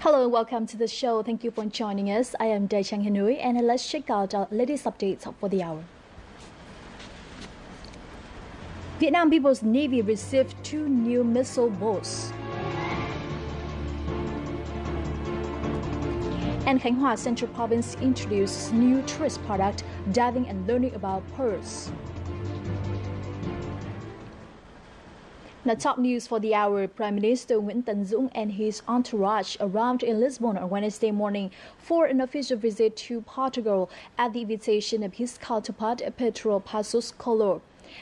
Hello and welcome to the show. Thank you for joining us. I am Dae Chang Hanui and let's check out our latest updates for the hour. Vietnam People's Navy received 2 new missile boats. And Khánh Hòa Central Province introduced new tourist product, diving and learning about pearls. Now, top news for the hour. Prime Minister Nguyễn Tấn Dũng and his entourage arrived in Lisbon on Wednesday morning for an official visit to Portugal at the invitation of his counterpart Pedro Passos Coelho.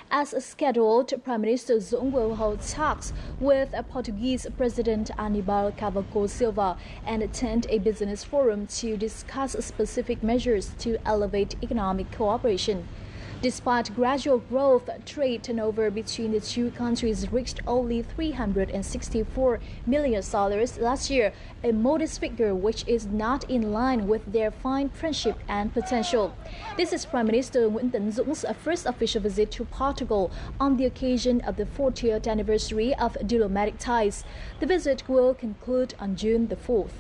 As scheduled, Prime Minister Dũng will hold talks with Portuguese President Aníbal Cavaco Silva and attend a business forum to discuss specific measures to elevate economic cooperation. Despite gradual growth, trade turnover between the two countries reached only $364 million last year, a modest figure which is not in line with their fine friendship and potential. This is Prime Minister Nguyễn Tấn Dũng first official visit to Portugal on the occasion of the 40th anniversary of diplomatic ties. The visit will conclude on June the 4th.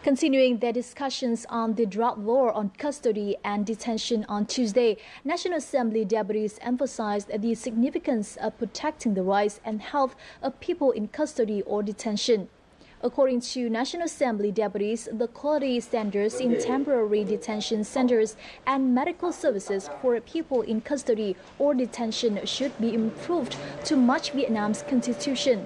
Continuing their discussions on the Drought law on custody and detention on Tuesday, National Assembly deputies emphasized the significance of protecting the rights and health of people in custody or detention. According to National Assembly deputies, the quality standards in temporary detention centers and medical services for people in custody or detention should be improved to match Vietnam's constitution.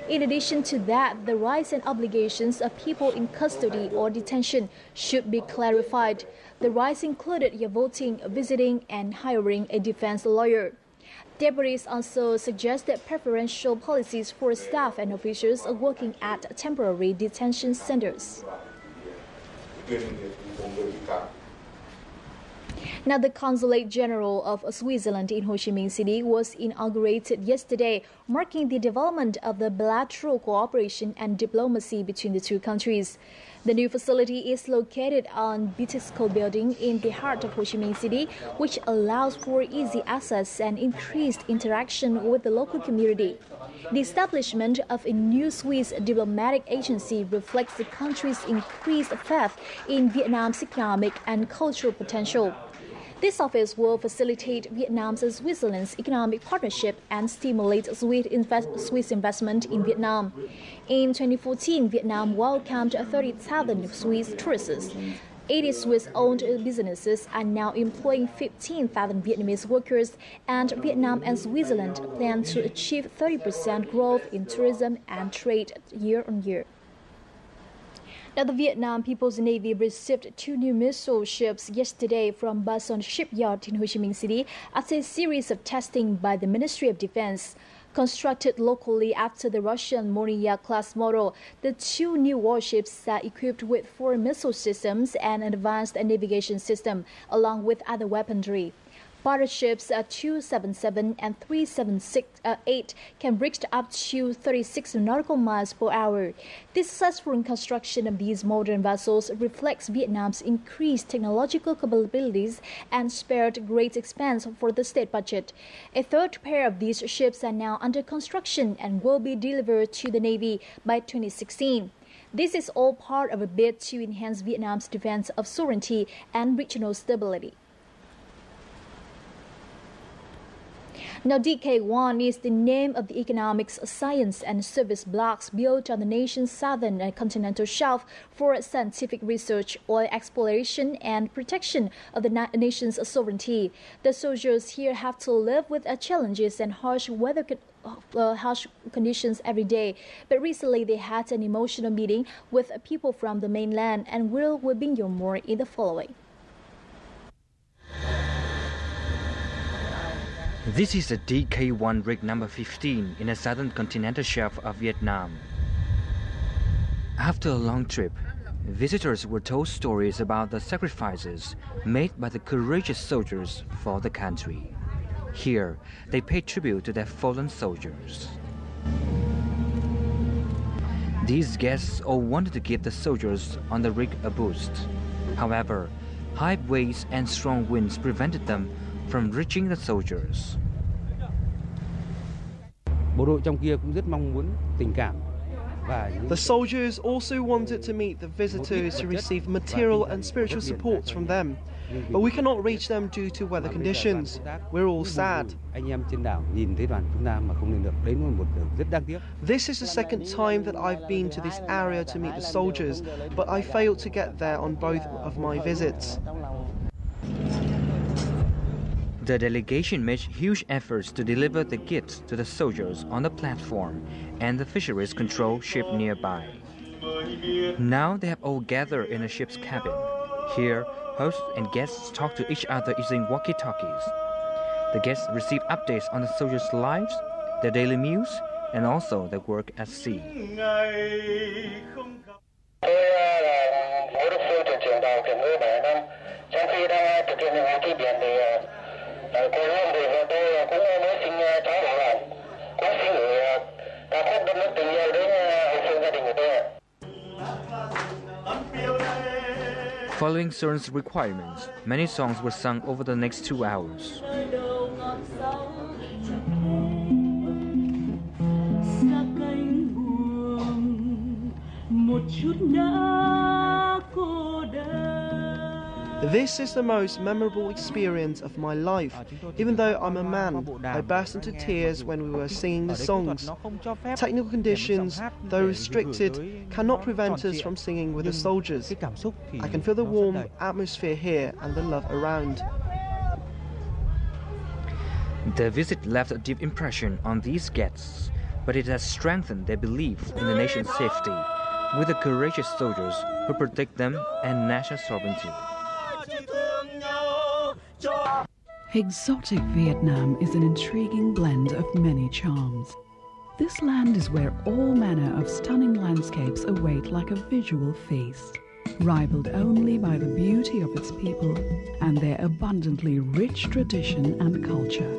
In addition to that, the rights and obligations of people in custody or detention should be clarified. The rights included voting, visiting, and hiring a defense lawyer. Deputies also suggested preferential policies for staff and officials working at temporary detention centers. Now, the Consulate General of Switzerland in Ho Chi Minh City was inaugurated yesterday, marking the development of the bilateral cooperation and diplomacy between the two countries. The new facility is located on Bitexco building in the heart of Ho Chi Minh City, which allows for easy access and increased interaction with the local community. The establishment of a new Swiss diplomatic agency reflects the country's increased faith in Vietnam's economic and cultural potential. This office will facilitate Vietnam's and Switzerland's economic partnership and stimulate Swiss investment in Vietnam. In 2014, Vietnam welcomed 30,000 Swiss tourists. 80 Swiss-owned businesses are now employing 15,000 Vietnamese workers, and Vietnam and Switzerland plan to achieve 30% growth in tourism and trade year on year. Now, the Vietnam People's Navy received 2 new missile ships yesterday from Ba Norte shipyard in Ho Chi Minh City after a series of testing by the Ministry of Defense. Constructed locally after the Russian Moriya-class model, the 2 new warships are equipped with 4 missile systems and an advanced navigation system, along with other weaponry. Battleships 277 and 378 can reach up to 36 nautical miles per hour. The successful construction of these modern vessels reflects Vietnam's increased technological capabilities and spared great expense for the state budget. A 3rd pair of these ships are now under construction and will be delivered to the Navy by 2016. This is all part of a bid to enhance Vietnam's defense of sovereignty and regional stability. Now, DK1 is the name of the economics, science and service blocks built on the nation's southern and continental shelf for scientific research, oil exploration and protection of the nation's sovereignty. The soldiers here have to live with challenges and harsh conditions every day. But recently they had an emotional meeting with people from the mainland, and we'll bring you more in the following. This is a DK1 rig number 15 in the southern continental shelf of Vietnam. After a long trip, visitors were told stories about the sacrifices made by the courageous soldiers for the country. Here, they paid tribute to their fallen soldiers. These guests all wanted to give the soldiers on the rig a boost. However, high waves and strong winds prevented them from reaching the soldiers. Bộ đội trong kia cũng rất mong muốn tình cảm The soldiers also wanted to meet the visitors to receive material and spiritual support from them. But we cannot reach them due to weather conditions. We're all sad. This is the second time that I've been to this area to meet the soldiers, but I failed to get there on both of my visits. The delegation made huge efforts to deliver the gifts to the soldiers on the platform and the fisheries control ship nearby. Now they have all gathered in a ship's cabin. Here, hosts and guests talk to each other using walkie-talkies. The guests receive updates on the soldiers' lives, their daily meals, and also their work at sea. Following Søren's requirements, many songs were sung over the next 2 hours. This is the most memorable experience of my life. Even though I'm a man, I burst into tears when we were singing the songs. Technical conditions, though restricted, cannot prevent us from singing with the soldiers. I can feel the warm atmosphere here and the love around. The visit left a deep impression on these guests, but it has strengthened their belief in the nation's safety, with the courageous soldiers who protect them and national sovereignty. Exotic Vietnam is an intriguing blend of many charms. This land is where all manner of stunning landscapes await like a visual feast, rivaled only by the beauty of its people and their abundantly rich tradition and culture.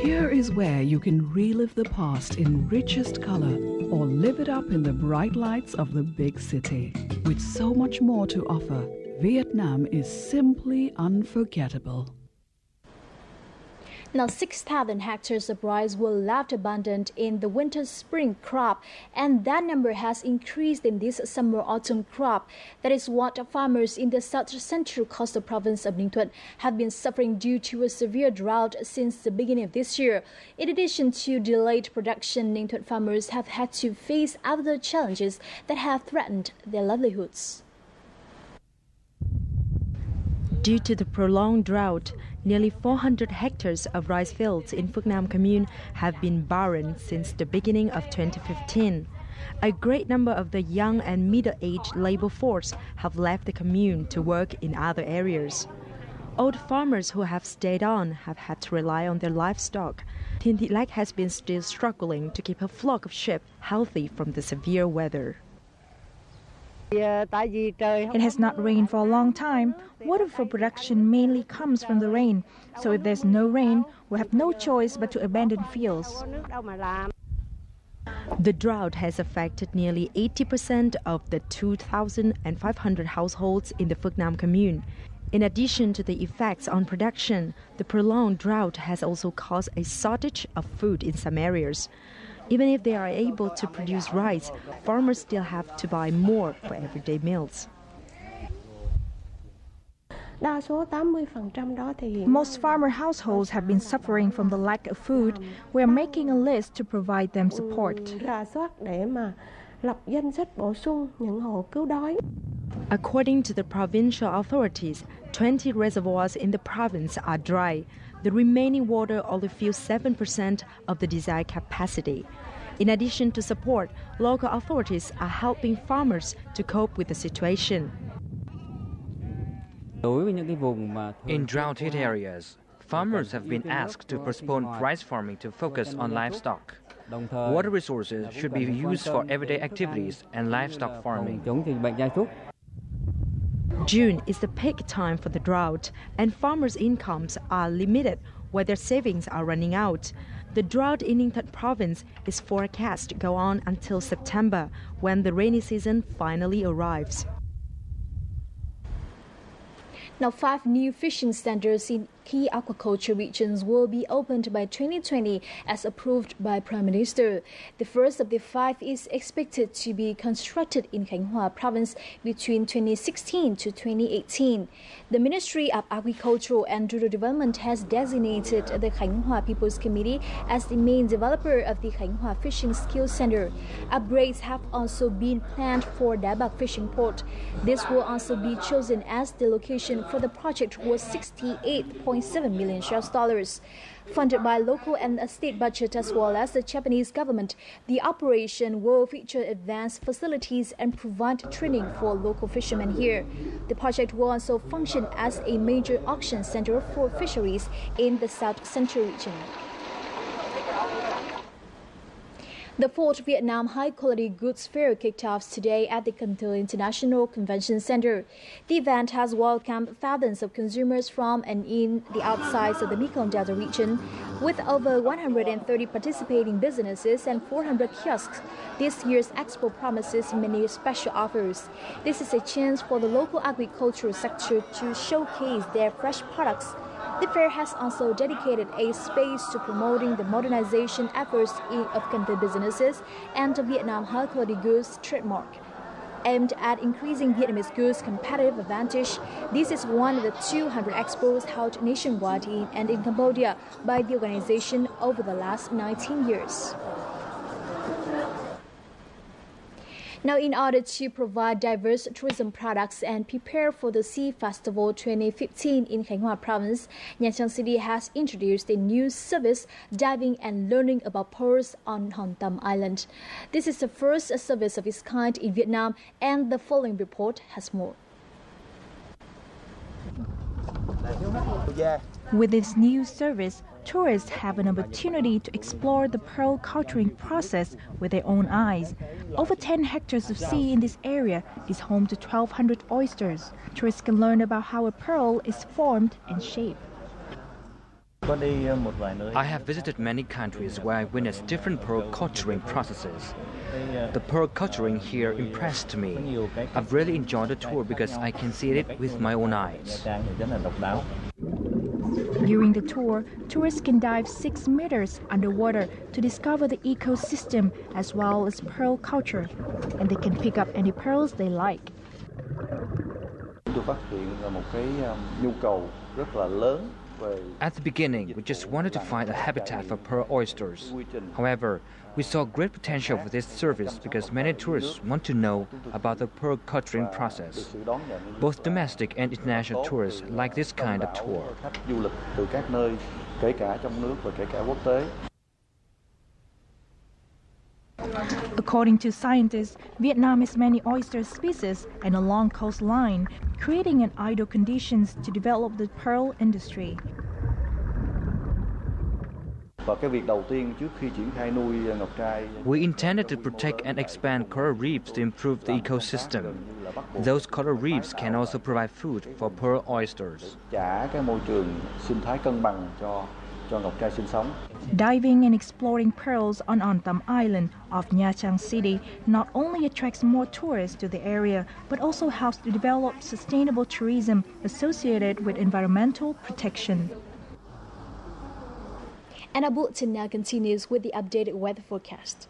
Here is where you can relive the past in richest color or live it up in the bright lights of the big city. With so much more to offer, Vietnam is simply unforgettable. Now, 6,000 hectares of rice were left abundant in the winter-spring crop, and that number has increased in this summer-autumn crop. That is what farmers in the south-central coastal province of Ninh Thuận have been suffering due to a severe drought since the beginning of this year. In addition to delayed production, Ninh Thuận farmers have had to face other challenges that have threatened their livelihoods. Due to the prolonged drought, nearly 400 hectares of rice fields in Phước Nam commune have been barren since the beginning of 2015. A great number of the young and middle-aged labor force have left the commune to work in other areas. Old farmers who have stayed on have had to rely on their livestock. Thiên Thị Lách has been still struggling to keep her flock of sheep healthy from the severe weather. It has not rained for a long time. Water for production mainly comes from the rain. So if there's no rain, we'll have no choice but to abandon fields. The drought has affected nearly 80% of the 2,500 households in the Phước Nam commune. In addition to the effects on production, the prolonged drought has also caused a shortage of food in some areas. Even if they are able to produce rice, farmers still have to buy more for everyday meals. Most farmer households have been suffering from the lack of food. We are making a list to provide them support. According to the provincial authorities, 20 reservoirs in the province are dry. The remaining water only fills 7% of the desired capacity. In addition to support, local authorities are helping farmers to cope with the situation. In drought-hit areas, farmers have been asked to postpone rice farming to focus on livestock. Water resources should be used for everyday activities and livestock farming. June is the peak time for the drought, and farmers' incomes are limited while their savings are running out. The drought in Ninh Thuận province is forecast to go on until September, when the rainy season finally arrives. Now, 5 new fishing centers in key aquaculture regions will be opened by 2020 as approved by Prime Minister. The first of the 5 is expected to be constructed in Khánh Hòa province between 2016 to 2018. The Ministry of Agriculture and Rural Development has designated the Khánh Hòa People's Committee as the main developer of the Khánh Hòa Fishing Skills Center. Upgrades have also been planned for Đá Bạc Fishing Port. This will also be chosen as the location for the project was $68.7 million. Funded by local and state budget as well as the Japanese government, the operation will feature advanced facilities and provide training for local fishermen here. The project will also function as a major auction center for fisheries in the South Central region. The 4th Vietnam High Quality Goods Fair kicked off today at the Cần Thơ International Convention Center. The event has welcomed thousands of consumers from and in the outsides of the Mekong Delta region. With over 130 participating businesses and 400 kiosks, this year's expo promises many special offers. This is a chance for the local agricultural sector to showcase their fresh products. The fair has also dedicated a space to promoting the modernization efforts of Cần Thơ businesses and the Vietnam High Quality Goods trademark. Aimed at increasing Vietnamese goods' competitive advantage, this is one of the 200 expos held nationwide and in Cambodia by the organization over the last 19 years. Now, in order to provide diverse tourism products and prepare for the Sea Festival 2015 in Khánh Hòa province, Nha Trang City has introduced a new service, diving and learning about pearls on Hòn Tâm Island. This is the first service of its kind in Vietnam, and the following report has more. With this new service, tourists have an opportunity to explore the pearl culturing process with their own eyes. Over 10 hectares of sea in this area is home to 1,200 oysters. Tourists can learn about how a pearl is formed and shaped. I have visited many countries where I witnessed different pearl culturing processes. The pearl culturing here impressed me. I've really enjoyed the tour because I can see it with my own eyes. During the tour, tourists can dive 6 meters underwater to discover the ecosystem as well as pearl culture, and they can pick up any pearls they like. At the beginning, we just wanted to find a habitat for pearl oysters. However, we saw great potential for this service because many tourists want to know about the pearl culturing process. Both domestic and international tourists like this kind of tour. According to scientists, Vietnam has many oyster species and a long coastline, creating an ideal conditions to develop the pearl industry. We intended to protect and expand coral reefs to improve the ecosystem. Those coral reefs can also provide food for pearl oysters. Diving and exploring pearls on Hòn Tâm Island off Nha Trang City not only attracts more tourists to the area, but also helps to develop sustainable tourism associated with environmental protection. And our bulletin now continues with the updated weather forecast.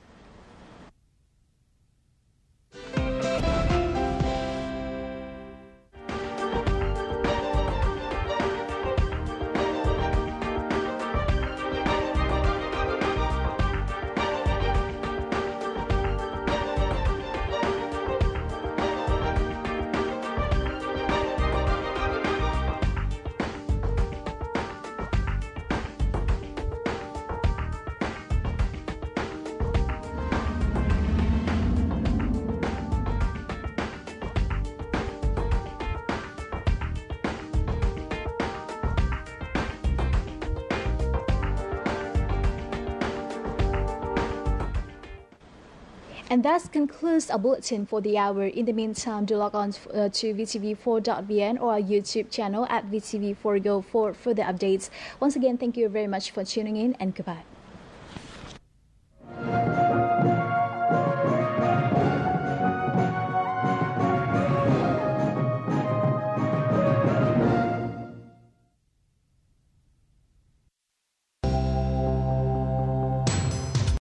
And that concludes our bulletin for the hour. In the meantime, do log on to vtv4.vn or our YouTube channel at VTV4Go for further updates. Once again, thank you very much for tuning in and goodbye.